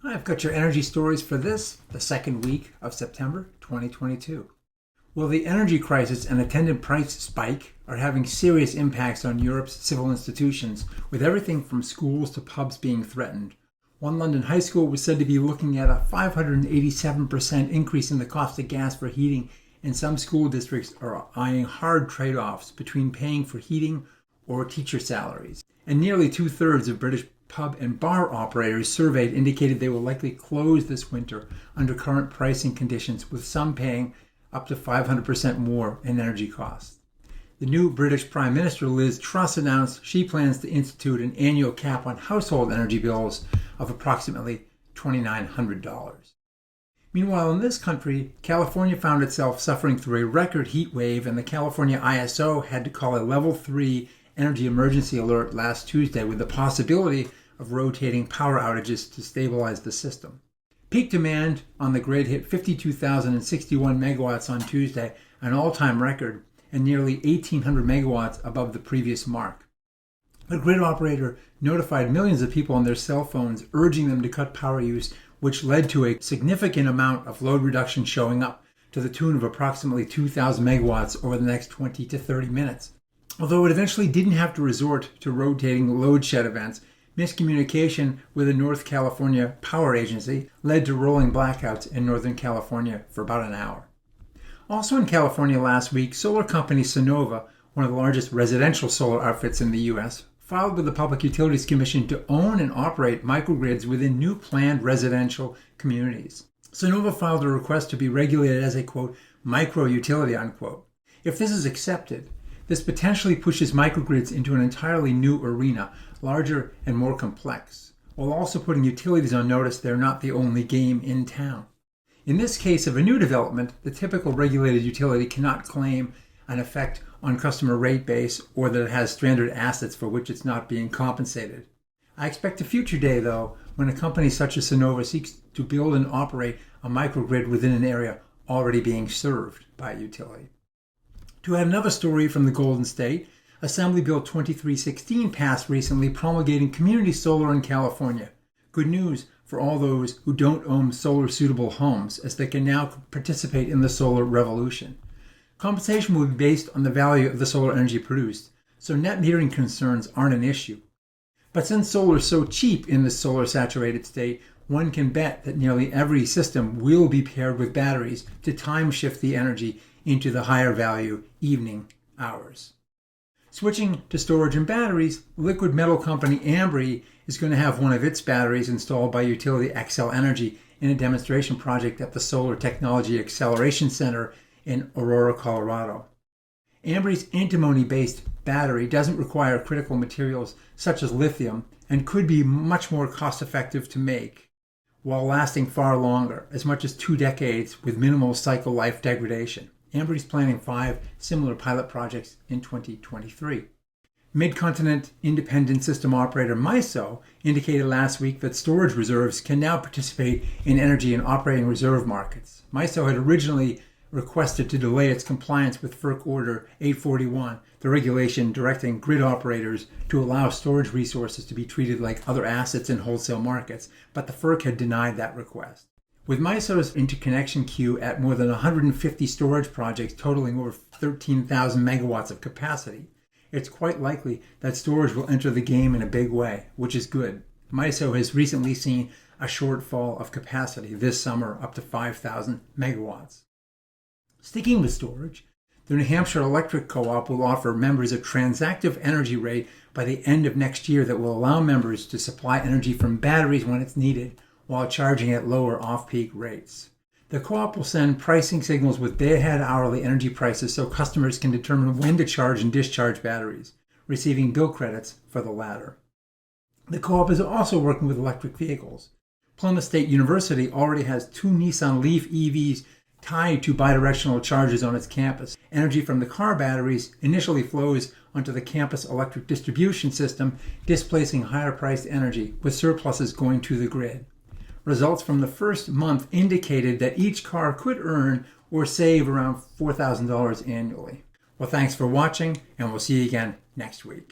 I've got your energy stories for the second week of September 2022. Well, the energy crisis and attendant price spike are having serious impacts on Europe's civil institutions, with everything from schools to pubs being threatened. One London high school was said to be looking at a 587% increase in the cost of gas for heating, and some school districts are eyeing hard trade-offs between paying for heating or teacher salaries. And nearly two-thirds of British pub and bar operators surveyed indicated they will likely close this winter under current pricing conditions, with some paying up to 500% more in energy costs. The new British Prime Minister Liz Truss announced she plans to institute an annual cap on household energy bills of approximately $2,900. Meanwhile, in this country, California found itself suffering through a record heat wave, and the California ISO had to call a level 3 energy emergency alert last Tuesday, with the possibility of rotating power outages to stabilize the system. Peak demand on the grid hit 52,061 megawatts on Tuesday, an all-time record, and nearly 1,800 megawatts above the previous mark. The grid operator notified millions of people on their cell phones, urging them to cut power use, which led to a significant amount of load reduction showing up, to the tune of approximately 2,000 megawatts over the next 20 to 30 minutes. Although it eventually didn't have to resort to rotating load shed events, miscommunication with the North California Power Agency led to rolling blackouts in Northern California for about an hour. Also in California last week, solar company Sunnova, one of the largest residential solar outfits in the U.S., filed with the Public Utilities Commission to own and operate microgrids within new planned residential communities. Sunnova filed a request to be regulated as a, quote, micro-utility, unquote. If this is accepted, this potentially pushes microgrids into an entirely new arena, larger and more complex, while also putting utilities on notice they're not the only game in town. In this case of a new development, the typical regulated utility cannot claim an effect on customer rate base, or that it has stranded assets for which it's not being compensated. I expect a future day, though, when a company such as Sunnova seeks to build and operate a microgrid within an area already being served by a utility. To add another story from the Golden State, Assembly Bill 2316 passed recently, promulgating community solar in California. Good news for all those who don't own solar-suitable homes, as they can now participate in the solar revolution. Compensation will be based on the value of the solar energy produced, so net metering concerns aren't an issue. But since solar is so cheap in this solar-saturated state, one can bet that nearly every system will be paired with batteries to time shift the energy into the higher value evening hours. Switching to storage and batteries, liquid metal company Ambri is going to have one of its batteries installed by utility Xcel Energy in a demonstration project at the Solar Technology Acceleration Center in Aurora, Colorado. Ambri's antimony-based battery doesn't require critical materials such as lithium and could be much more cost-effective to make, while lasting far longer, as much as 2 decades, with minimal cycle life degradation. Ambri is planning 5 similar pilot projects in 2023. Mid-continent independent system operator MISO indicated last week that storage reserves can now participate in energy and operating reserve markets. MISO had originally requested to delay its compliance with FERC Order 841, the regulation directing grid operators to allow storage resources to be treated like other assets in wholesale markets, but the FERC had denied that request. With MISO's interconnection queue at more than 150 storage projects totaling over 13,000 megawatts of capacity, it's quite likely that storage will enter the game in a big way, which is good. MISO has recently seen a shortfall of capacity this summer up to 5,000 megawatts. Sticking with storage, the New Hampshire Electric Co-op will offer members a Transactive energy rate by the end of next year that will allow members to supply energy from batteries when it's needed, while charging at lower off-peak rates. The co-op will send pricing signals with day-ahead hourly energy prices so customers can determine when to charge and discharge batteries, receiving bill credits for the latter. The co-op is also working with electric vehicles. Plymouth State University already has 2 Nissan Leaf EVs tied to bidirectional chargers on its campus. Energy from the car batteries initially flows onto the campus electric distribution system, displacing higher-priced energy, with surpluses going to the grid. Results from the first month indicated that each car could earn or save around $4,000 annually. Well, thanks for watching, and we'll see you again next week.